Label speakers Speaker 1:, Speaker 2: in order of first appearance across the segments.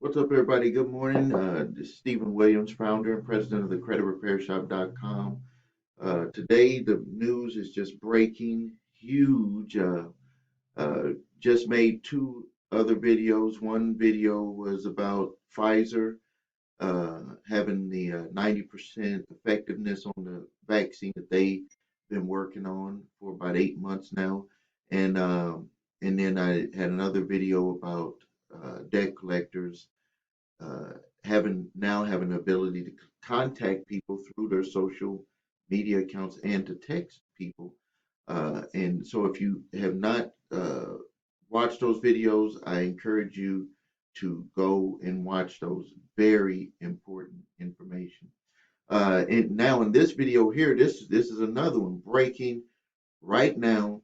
Speaker 1: What's up, everybody? Good morning. This is Stephen Williams, founder and president of the creditrepairshop.com. Today, the news is just breaking huge. Uh, just made two other videos. One video was about Pfizer having the 90% effectiveness on the vaccine that they've been working on for about 8 months now. And, um, and then I had another video about debt collectors uh, having the ability to contact people through their social media accounts and to text people. And so, if you have not watched those videos, I encourage you to go and watch those. Very important information. And now in this video here, this is another one breaking right now.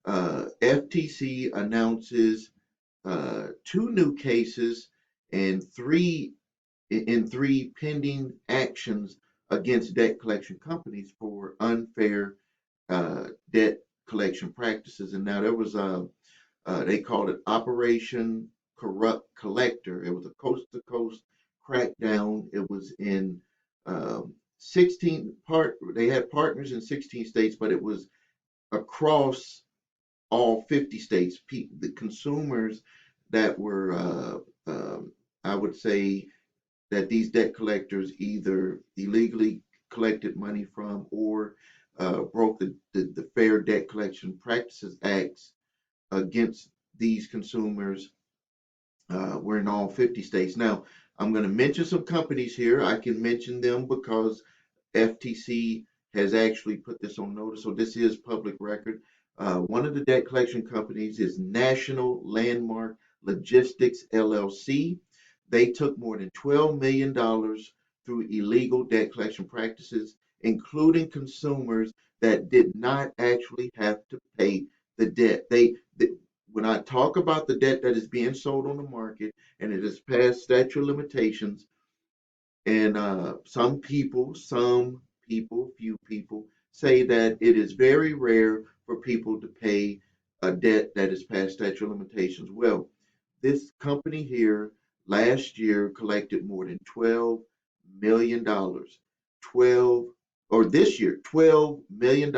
Speaker 1: FTC announces two new cases and three pending actions against debt collection companies for unfair debt collection practices. And now there was they called it Operation Corrupt Collector. It was a coast to coast crackdown. It was in 16 part. They had partners in 16 states, but it was across all 50 states. The consumers that were, I would say, that these debt collectors either illegally collected money from or broke the Fair Debt Collection Practices Acts against these consumers were in all 50 states. Now, I'm going to mention some companies here. I can mention them because FTC has actually put this on notice, so this is public record. One of the debt collection companies is National Landmark Logistics LLC. They took more than $12 million through illegal debt collection practices, including consumers that did not actually have to pay the debt. When I talk about the debt that is being sold on the market and it is past statute of limitations, and few people say that it is very rare for people to pay a debt that is past statute of limitations. Well, this company here last year collected more than $12 million. 12 or this year, $12 million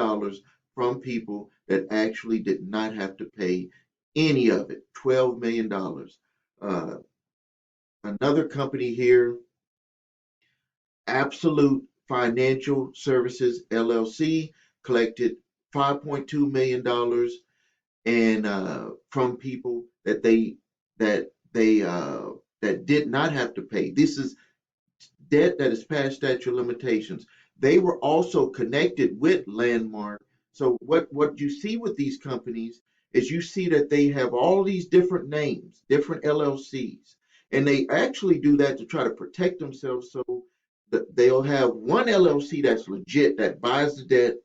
Speaker 1: from people that actually did not have to pay any of it. $12 million. Uh, Another company here, Absolute Financial Services LLC, collected $5.2 million and from people that did not have to pay. This is debt that is past statute of limitations. They were also connected with Landmark. So what you see with these companies is you see that they have all these different names, different LLCs, and they actually do that to try to protect themselves. So that they'll have one LLC that's legit that buys the debt,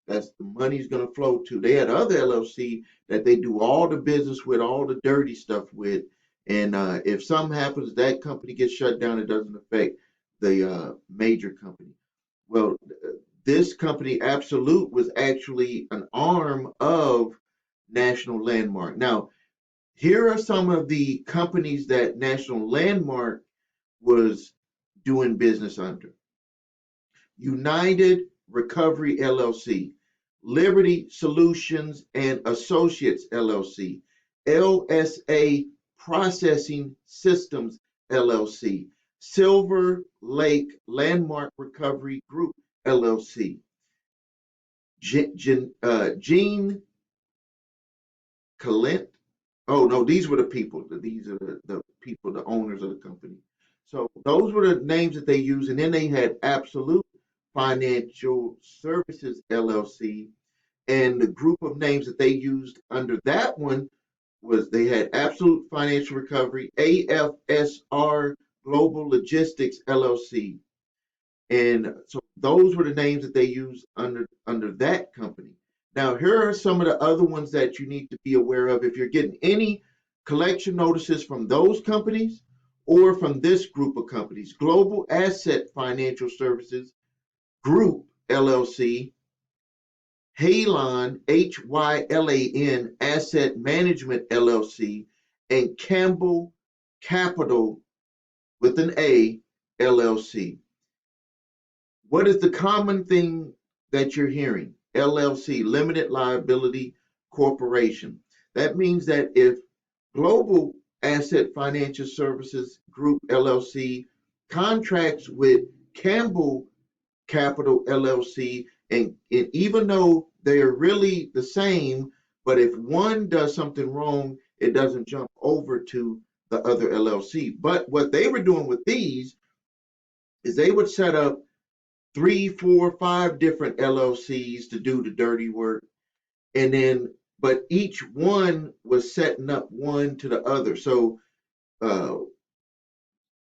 Speaker 1: that's the money's going to flow to. They had other LLC that they do all the business with, all the dirty stuff with, and if something happens, that company gets shut down. It doesn't affect the major company. Well, this company, Absolute, was actually an arm of National Landmark. Now, here are some of the companies that National Landmark was doing business under: United Recovery LLC, Liberty Solutions and Associates LLC, LSA Processing Systems LLC, Silver Lake Landmark Recovery Group LLC, Gene Calent. Oh no, these were the people. These are the people, the owners of the company. So those were the names that they used, and then they had Absolute Financial Services LLC, and the group of names that they used under that one was they had Absolute Financial Recovery, AFSR Global Logistics LLC, and so those were the names that they used under that company. Now, here are some of the other ones that you need to be aware of if you're getting any collection notices from those companies or from this group of companies: Global Asset Financial Services Group LLC, Hylan, Hylan Asset Management LLC, and Campbell Capital with an A, LLC. What is the common thing that you're hearing? LLC, Limited Liability Corporation. That means that if Global Asset Financial Services Group LLC contracts with Campbell Capital LLC, and even though they are really the same, but if one does something wrong, it doesn't jump over to the other LLC. But what they were doing with these is they would set up three, four, five different LLCs to do the dirty work. And then, but each one was setting up one to the other. So uh,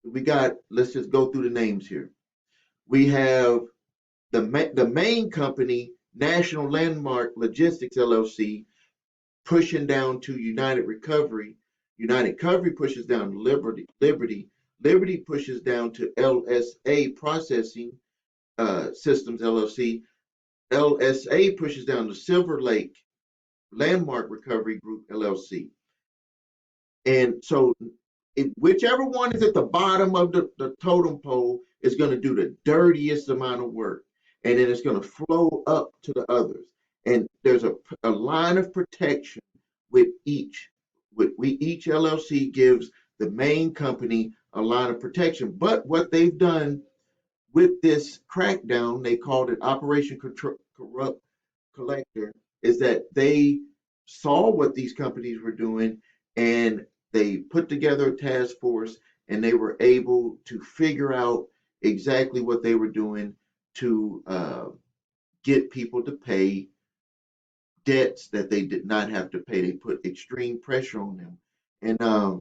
Speaker 1: we got, let's just go through the names here. We have the main company, National Landmark Logistics LLC, pushing down to United Recovery. United Recovery pushes down to Liberty pushes down to LSA Processing Systems LLC. LSA pushes down to Silver Lake Landmark Recovery Group LLC. And so, whichever one is at the bottom of the totem pole is going to do the dirtiest amount of work. And then it's going to flow up to the others. And there's a line of protection with each. Each LLC gives the main company a line of protection. But what they've done with this crackdown, they called it Operation Corrupt Collector, is that they saw what these companies were doing and they put together a task force and they were able to figure out exactly what they were doing to get people to pay debts that they did not have to pay. They put extreme pressure on them. And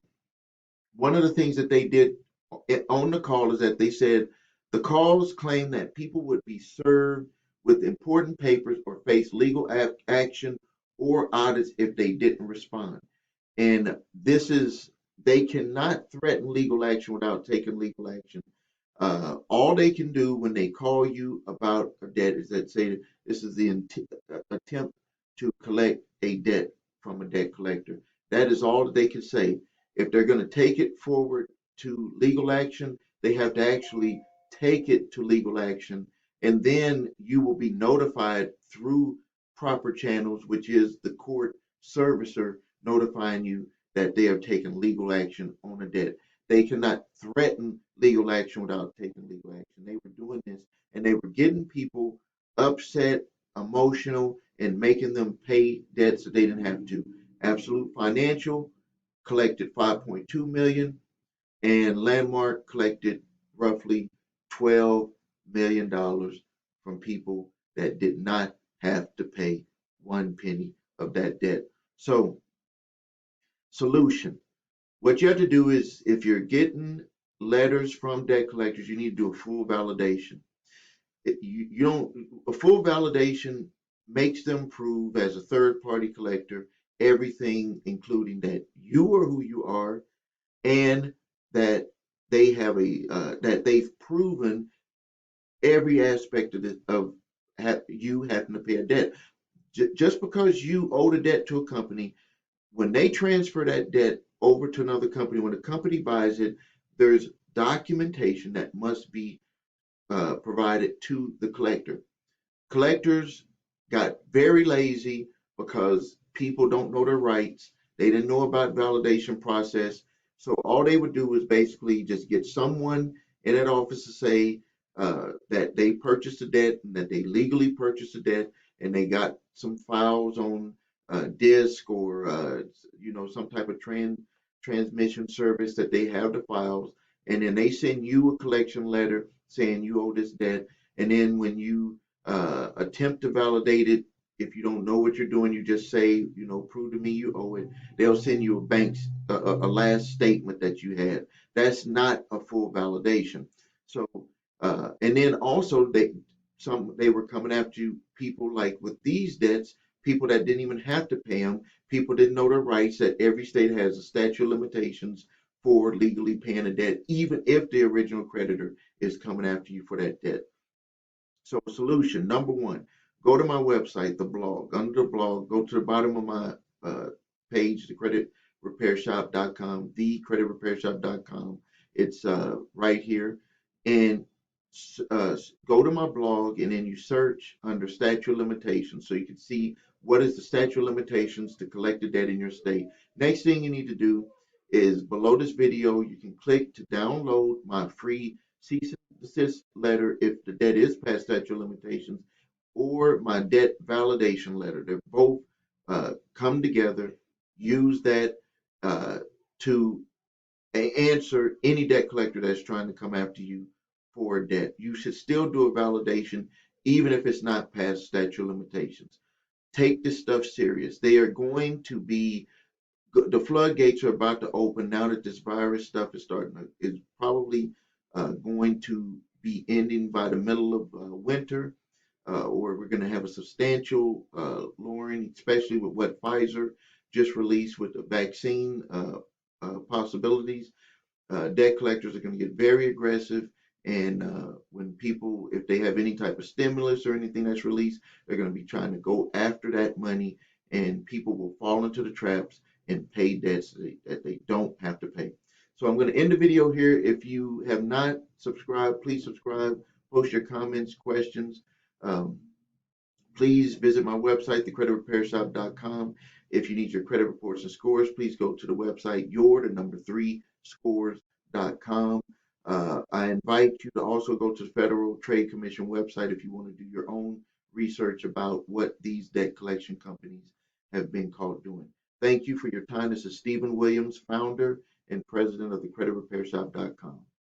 Speaker 1: one of the things that they did on the call is that they said the calls claimed that people would be served with important papers or face legal action or audits if they didn't respond. And this is, they cannot threaten legal action without taking legal action. All they can do when they call you about a debt is that say this is the attempt to collect a debt from a debt collector. That is all that they can say. If they're going to take it forward to legal action, they have to actually take it to legal action, and then you will be notified through proper channels, which is the court servicer notifying you that they have taken legal action on a debt. They cannot threaten legal action without taking legal action. They were doing this and they were getting people upset, emotional, and making them pay debts that they didn't have to. Absolute Financial collected 5.2 million and Landmark collected roughly $12 million from people that did not have to pay one penny of that debt. So, solution. What you have to do is, if you're getting letters from debt collectors, you need to do a full validation. You don't, a full validation makes them prove as a third party collector everything, including that you are who you are and that they have that they've proven every aspect of you having to pay a debt. Just because you owe a debt to a company, when they transfer that debt over to another company, when the company buys it, there's documentation that must be provided to the collector. Collectors got very lazy because people don't know their rights. They didn't know about validation process. So all they would do was basically just get someone in that office to say that they purchased a debt and that they legally purchased a debt, and they got some files on disk or some type of transmission service that they have the files, and then they send you a collection letter saying you owe this debt, and then when you attempt to validate it. If you don't know what you're doing, you just say, prove to me you owe it. They'll send you a last statement that you had. That's not a full validation. So, and then also they were coming after you, people like with these debts, people that didn't even have to pay them. People didn't know their rights. That every state has a statute of limitations for legally paying a debt, even if the original creditor is coming after you for that debt. So, solution number one, go to my website, the blog. Under the blog, go to the bottom of my page, thecreditrepairshop.com, thecreditrepairshop.com, It's right here. And go to my blog, and then you search under statute of limitations so you can see what is the statute of limitations to collect the debt in your state. Next thing you need to do is below this video, you can click to download my free cease and desist letter if the debt is past statute of limitations, or my debt validation letter. They're both come together. Use that uh, to answer any debt collector that's trying to come after you for a debt. You should still do a validation, even if it's not past statute of limitations. Take this stuff serious. They are going to be the floodgates are about to open now that this virus stuff is starting to, is probably going to be ending by the middle of winter, or we're going to have a substantial lowering, especially with what Pfizer just released with the vaccine possibilities. Debt collectors are going to get very aggressive. And when people, if they have any type of stimulus or anything that's released, they're going to be trying to go after that money, and people will fall into the traps and pay debts that they don't have to pay. So I'm going to end the video here. If you have not subscribed, please subscribe, post your comments, questions. Um, Please visit my website, thecreditrepairshop.com. If you need your credit reports and scores, please go to the website, scores.com. I invite you to also go to the Federal Trade Commission website if you want to do your own research about what these debt collection companies have been caught doing. Thank you for your time. This is Stephen Williams, founder and president of thecreditrepairshop.com.